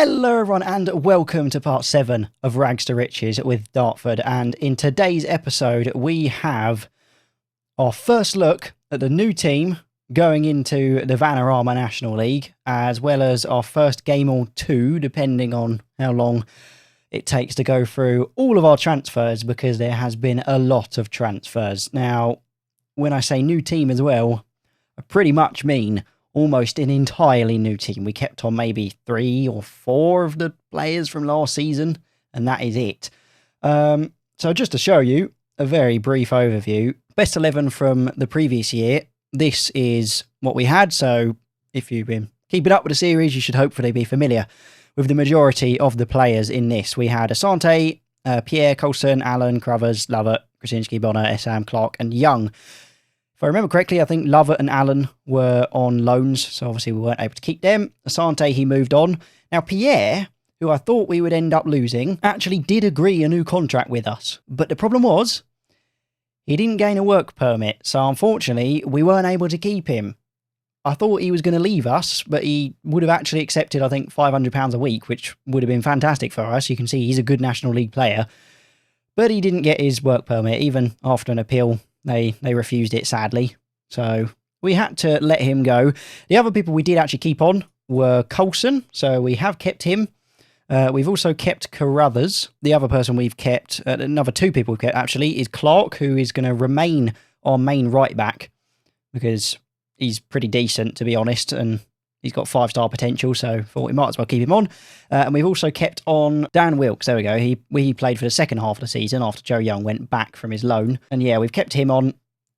Hello everyone and welcome to part 7 of Rags to Riches with Dartford, and in today's episode we have our first look at the new team going into the Vanarama National League, as well as our first game or two depending on how long it takes to go through all of our transfers, because there has been a lot of transfers. Now when I say new team as well, I pretty much mean almost an entirely new team. We kept on maybe 3 or 4 of the players from last season, and that is it. So just to show you a very brief overview, best 11 from the previous year. This is what we had, so if you've been keeping up with the series, you should hopefully be familiar with the majority of the players in this. We had Asante, Pierre, Coulson, Allen, Crovers, Lovett, Krasinski, Bonner, Essam, Clark, and Young. If I remember correctly, I think Lovett and Allen were on loans, so obviously we weren't able to keep them. Asante, he moved on. Now Pierre, who I thought we would end up losing, actually did agree a new contract with us. But the problem was, he didn't gain a work permit, so unfortunately we weren't able to keep him. I thought he was going to leave us, but he would have actually accepted, I think, £500 a week, which would have been fantastic for us. You can see he's a good National League player. But he didn't get his work permit, even after an appeal. They refused it, sadly. So we had to let him go. The other people we did actually keep on were Coulson, so we have kept him. We've also kept Carruthers. The other person we've kept, another 2 people we've kept actually, is Clark, who is going to remain our main right back because he's pretty decent, to be honest, and he's got 5-star potential, so thought we might as well keep him on. And we've also kept on Dan Wilkes. There we go. He played for the second half of the season after Joe Young went back from his loan. And yeah, we've kept him on,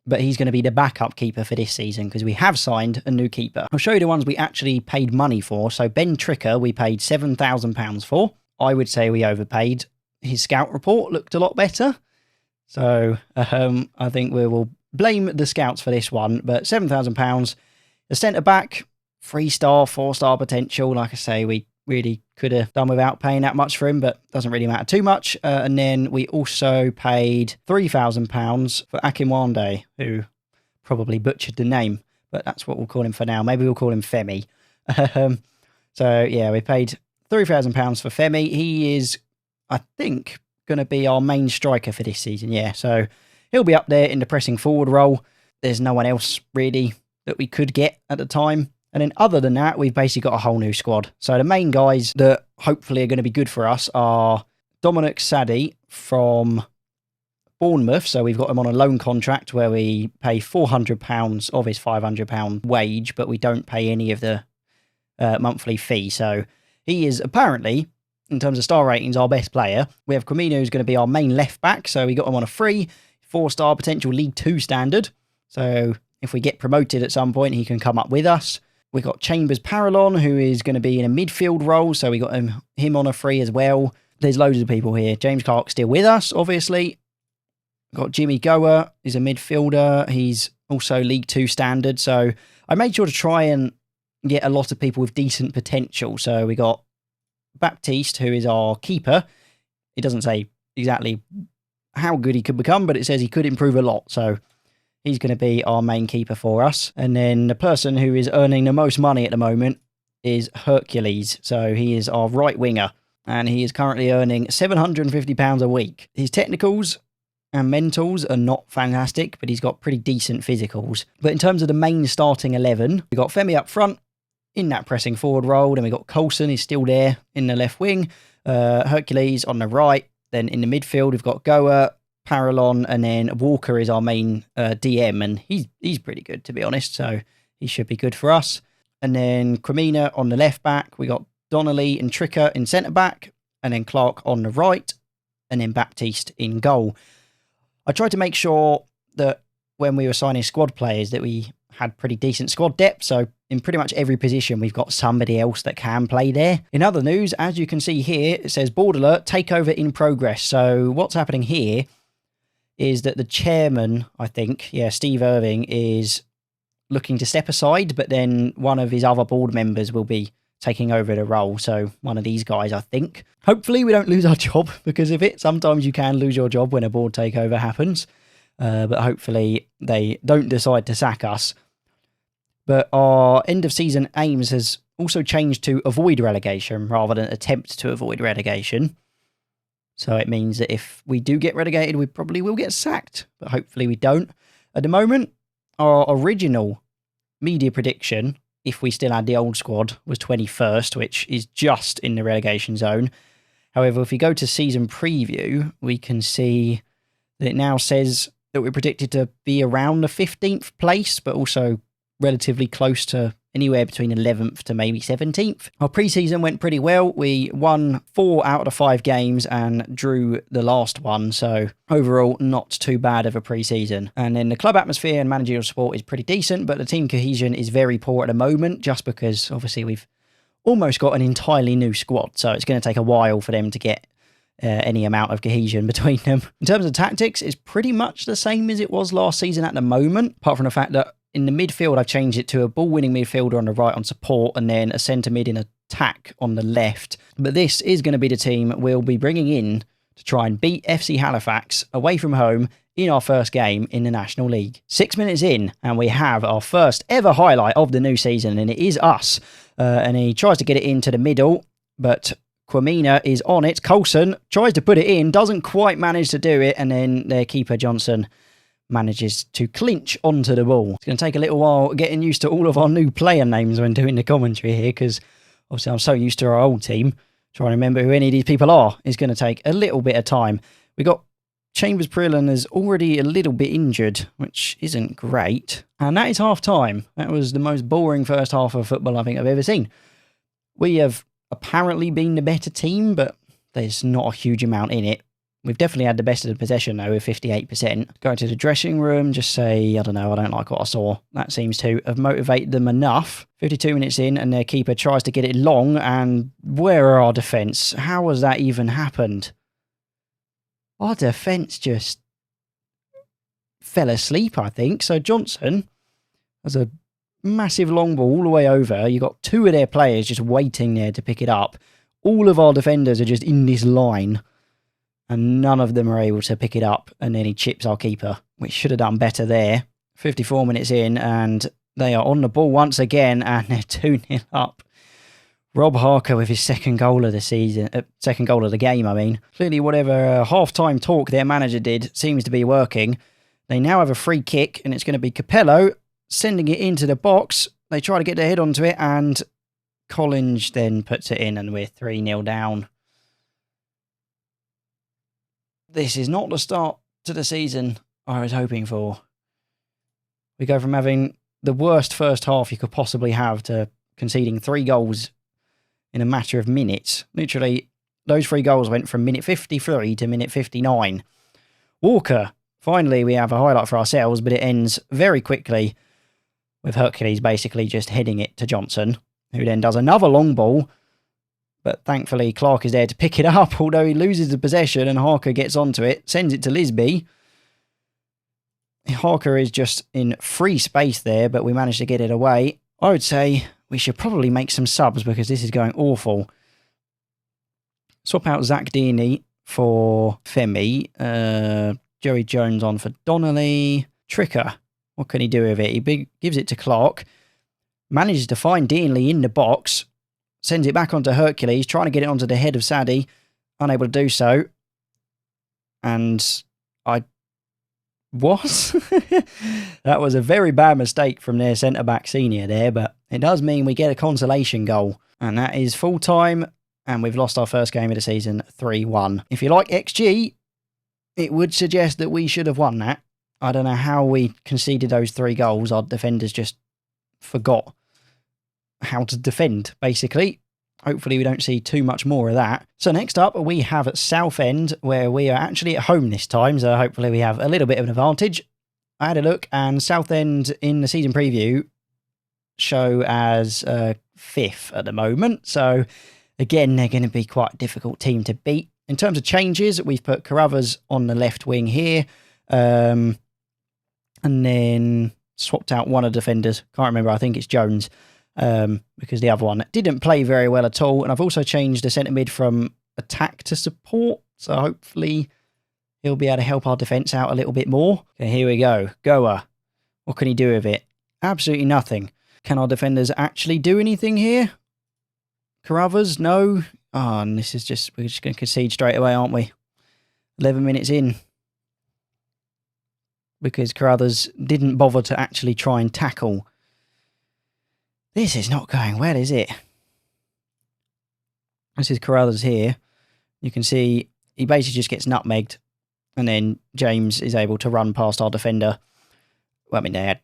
but he's going to be the backup keeper for this season because we have signed a new keeper. I'll show you the ones we actually paid money for. So Ben Tricker, we paid £7,000 for. I would say we overpaid. His scout report looked a lot better. So I think we will blame the scouts for this one. But £7,000. The centre-back, 3-star, 4-star potential. Like I say, we really could have done without paying that much for him, but doesn't really matter too much. And then we also paid £3,000 for Akinwande, who probably butchered the name, but that's what we'll call him for now. Maybe we'll call him Femi. So yeah, we paid £3,000 for Femi. He is, I think, going to be our main striker for this season. Yeah, so he'll be up there in the pressing forward role. There's no one else really that we could get at the time. And then other than that, we've basically got a whole new squad. So the main guys that hopefully are going to be good for us are Dominic Sadie from Bournemouth. So we've got him on a loan contract where we pay £400 of his £500 wage, but we don't pay any of the monthly fee. So he is apparently, in terms of star ratings, our best player. We have Cremino, who's going to be our main left back. So we got him on a free 4-star potential League 2 standard. So if we get promoted at some point, he can come up with us. We got Chambers Paralon, who is going to be in a midfield role, so we got him on a free as well. There's loads of people here. James Clark still with us, obviously. Got Jimmy Goa, he's a midfielder. He's also League 2 standard, so I made sure to try and get a lot of people with decent potential. So we got Baptiste, who is our keeper. It doesn't say exactly how good he could become, but it says he could improve a lot, so he's going to be our main keeper for us. And then the person who is earning the most money at the moment is Hercules. So he is our right winger, and he is currently earning £750 a week. His technicals and mentals are not fantastic, but he's got pretty decent physicals. But in terms of the main starting 11, we've got Femi up front in that pressing forward role. Then we've got Coulson, he's still there in the left wing. Hercules on the right. Then in the midfield, we've got Goa, Paralon, and then Walker is our main DM, and he's pretty good, to be honest, so he should be good for us. And then Cremina on the left back, we got Donnelly and Tricker in centre back, and then Clark on the right, and then Baptiste in goal. I tried to make sure that when we were signing squad players that we had pretty decent squad depth, so in pretty much every position we've got somebody else that can play there. In other news, as you can see here, it says board alert, takeover in progress. So what's happening here is that the chairman, I think, yeah, Steve Irving, is looking to step aside, but then one of his other board members will be taking over the role. So one of these guys, I think. Hopefully we don't lose our job because of it. Sometimes you can lose your job when a board takeover happens. But hopefully they don't decide to sack us. But our end of season aims has also changed to avoid relegation rather than attempt to avoid relegation. So it means that if we do get relegated, we probably will get sacked, but hopefully we don't. At the moment, our original media prediction, if we still had the old squad, was 21st, which is just in the relegation zone. However, if we go to season preview, we can see that it now says that we're predicted to be around the 15th place, but also relatively close to anywhere between 11th to maybe 17th. Our pre-season went pretty well. We won 4 out of the 5 games and drew the last one. So overall, not too bad of a pre-season. And then the club atmosphere and managerial support is pretty decent, but the team cohesion is very poor at the moment, just because obviously we've almost got an entirely new squad. So it's going to take a while for them to get any amount of cohesion between them. In terms of tactics, it's pretty much the same as it was last season at the moment, apart from the fact that in the midfield, I've changed it to a ball-winning midfielder on the right on support and then a centre mid in attack on the left. But this is going to be the team we'll be bringing in to try and beat FC Halifax away from home in our first game in the National League. 6 minutes in, and we have our first ever highlight of the new season, and it is us. And he tries to get it into the middle, but Quamina is on it. Coulson tries to put it in, doesn't quite manage to do it, and then their keeper Johnson manages to clinch onto the ball. It's going to take a little while getting used to all of our new player names when doing the commentary here, because obviously I'm so used to our old team. Trying to remember who any of these people are is going to take a little bit of time. We got Chambers Prillan is already a little bit injured, which isn't great. And that is half time. That was the most boring first half of football I think I've ever seen. We have apparently been the better team, but there's not a huge amount in it. We've definitely had the best of the possession, though, with 58%. Go to the dressing room, just say, I don't know, I don't like what I saw. That seems to have motivated them enough. 52 minutes in, and their keeper tries to get it long, and where are our defence? How has that even happened? Our defence just fell asleep, I think. So Johnson has a massive long ball all the way over. You've got 2 of their players just waiting there to pick it up. All of our defenders are just in this line, and none of them are able to pick it up, and then he chips our keeper. We should have done better there. 54 minutes in, and they are on the ball once again, and they're 2-0 up. Rob Harker with his second goal of the season, second goal of the game, I mean. Clearly whatever half-time talk their manager did seems to be working. They now have a free kick, and it's going to be Capello sending it into the box. They try to get their head onto it, and Collins then puts it in, and we're 3-0 down. This is not the start to the season I was hoping for. We go from having the worst first half you could possibly have to conceding 3 goals in a matter of minutes. Literally, those 3 goals went from minute 53 to minute 59. Walker, finally we have a highlight for ourselves, but it ends very quickly with Hercules basically just heading it to Johnson, who then does another long ball. But thankfully, Clark is there to pick it up, although he loses the possession and Harker gets onto it, sends it to Lisby. Harker is just in free space there, but we managed to get it away. I would say we should probably make some subs because this is going awful. Swap out Zach Deaney for Femi. Joey Jones on for Donnelly. Tricker, what can he do with it? He gives it to Clark. Manages to find Deaney in the box. Sends it back onto Hercules, trying to get it onto the head of Sadie. Unable to do so. And that was a very bad mistake from their centre-back senior there, but it does mean we get a consolation goal. And that is full-time, and we've lost our first game of the season 3-1. If you like XG, it would suggest that we should have won that. I don't know how we conceded those 3 goals. Our defenders just forgot how to defend, basically. Hopefully we don't see too much more of that. So next up, we have Southend, where we are actually at home this time, so hopefully we have a little bit of an advantage. I had a look, and Southend in the season preview show as 5th at the moment, so again, they're going to be quite a difficult team to beat. In terms of changes, we've put Carruthers on the left wing here, and then swapped out one of the defenders. Can't remember, I think it's Jones. Because the other one didn't play very well at all. And I've also changed the centre mid from attack to support. So hopefully he'll be able to help our defence out a little bit more. Okay, here we go. Goa. What can he do with it? Absolutely nothing. Can our defenders actually do anything here? Carruthers, no. Oh, and this is just, we're just going to concede straight away, aren't we? 11 minutes in. Because Carruthers didn't bother to actually try and tackle. This is not going well, is it? This is Carruthers here. You can see he basically just gets nutmegged. And then James is able to run past our defender. Well, I mean, they had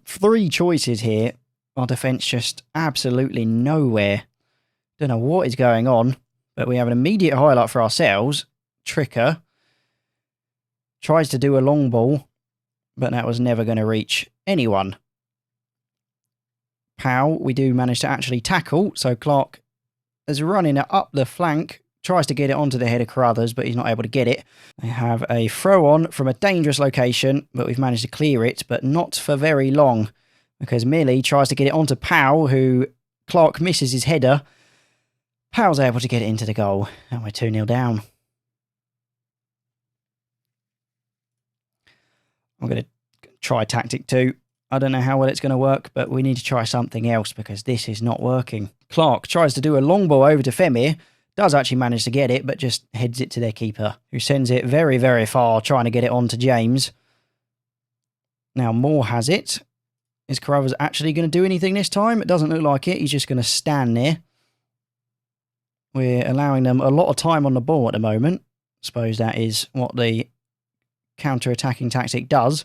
3 choices here. Our defence just absolutely nowhere. Don't know what is going on. But we have an immediate highlight for ourselves. Tricker tries to do a long ball. But that was never going to reach anyone. Powell, we do manage to actually tackle. So Clark is running it up the flank. Tries to get it onto the head of Carruthers, but he's not able to get it. They have a throw on from a dangerous location, but we've managed to clear it, but not for very long. Because Millie tries to get it onto Powell, who Clark misses his header. Powell's able to get it into the goal. And we're 2-0 down. I'm going to try tactic 2. I don't know how well it's going to work, but we need to try something else because this is not working. Clark tries to do a long ball over to Femir. Does actually manage to get it, but just heads it to their keeper, who sends it very, very far, trying to get it on to James. Now Moore has it. Is Carruthers actually going to do anything this time? It doesn't look like it. He's just going to stand there. We're allowing them a lot of time on the ball at the moment. Suppose that is what the counter-attacking tactic does.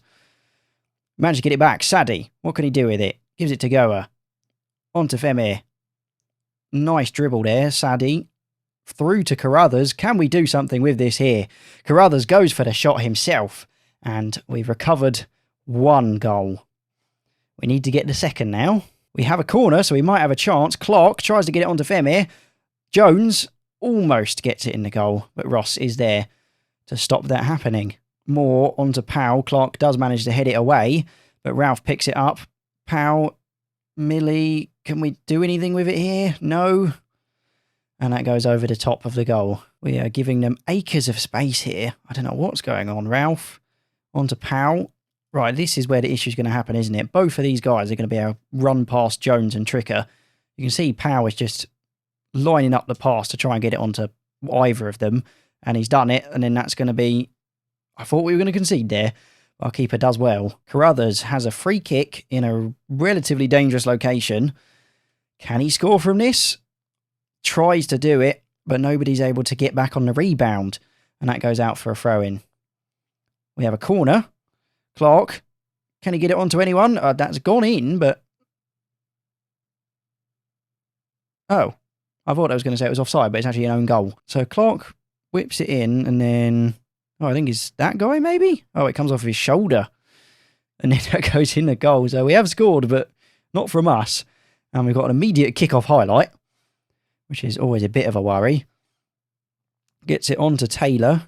Managed to get it back. Sadie, what can he do with it? Gives it to Goa. On to Femir. Nice dribble there, Sadie. Through to Carruthers. Can we do something with this here? Carruthers goes for the shot himself. And we've recovered 1 goal. We need to get the second now. We have a corner, so we might have a chance. Clark tries to get it onto Femir. Jones almost gets it in the goal. But Ross is there to stop that happening. Moore onto Powell. Clark does manage to head it away. But Ralph picks it up. Powell. Millie. Can we do anything with it here? No. And that goes over the top of the goal. We are giving them acres of space here. I don't know what's going on. Ralph onto Powell. Right, this is where the issue is going to happen, isn't it? Both of these guys are going to be able to run past Jones and Tricker. You can see Powell is just lining up the pass to try and get it onto either of them. And he's done it. And then that's going to be... I thought we were going to concede there. Our keeper does well. Carruthers has a free kick in a relatively dangerous location. Can he score from this? Tries to do it, but nobody's able to get back on the rebound. And that goes out for a throw-in. We have a corner. Clark. Can he get it onto anyone? That's gone in, but... Oh. I thought I was going to say it was offside, but it's actually an own goal. So Clark whips it in, and then... Oh, I think it's that guy, maybe? Oh, it comes off his shoulder. And then that goes in the goal. So we have scored, but not from us. And we've got an immediate kick-off highlight, which is always a bit of a worry. Gets it on to Taylor.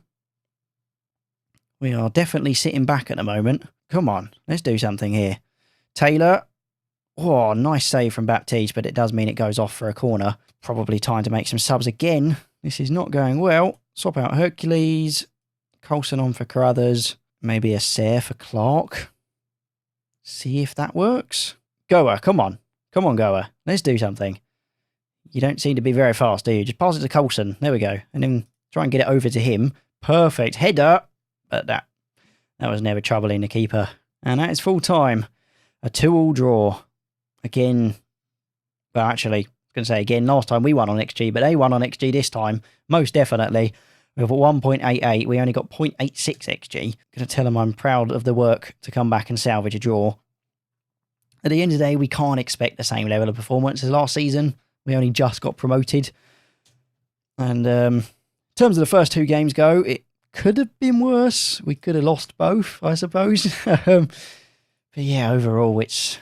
We are definitely sitting back at the moment. Come on, let's do something here. Taylor. Oh, nice save from Baptiste, but it does mean it goes off for a corner. Probably time to make some subs again. This is not going well. Swap out Hercules. Coulson on for Carruthers. Maybe a Sayre for Clark. See if that works. Goa, come on. Come on, Goa. Let's do something. You don't seem to be very fast, do you? Just pass it to Coulson. There we go. And then try and get it over to him. Perfect. Header. But that was never troubling the keeper. And that is full time. A 2-2 draw. Again. Well, actually, I was going to say again, last time we won on XG, but they won on XG this time. Most definitely. We've got 1.88. We only got 0.86 XG. Going to tell them I'm proud of the work to come back and salvage a draw. At the end of the day, we can't expect the same level of performance as last season. We only just got promoted. And in terms of the first 2 games go, it could have been worse. We could have lost both, I suppose. But yeah, overall, it's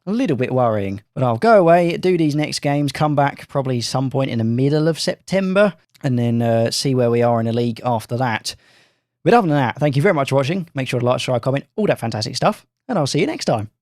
a little bit worrying. But I'll go away, do these next games, come back probably some point in the middle of September, and then see where we are in the league after that. But other than that, thank you very much for watching. Make sure to like, share, comment, all that fantastic stuff. And I'll see you next time.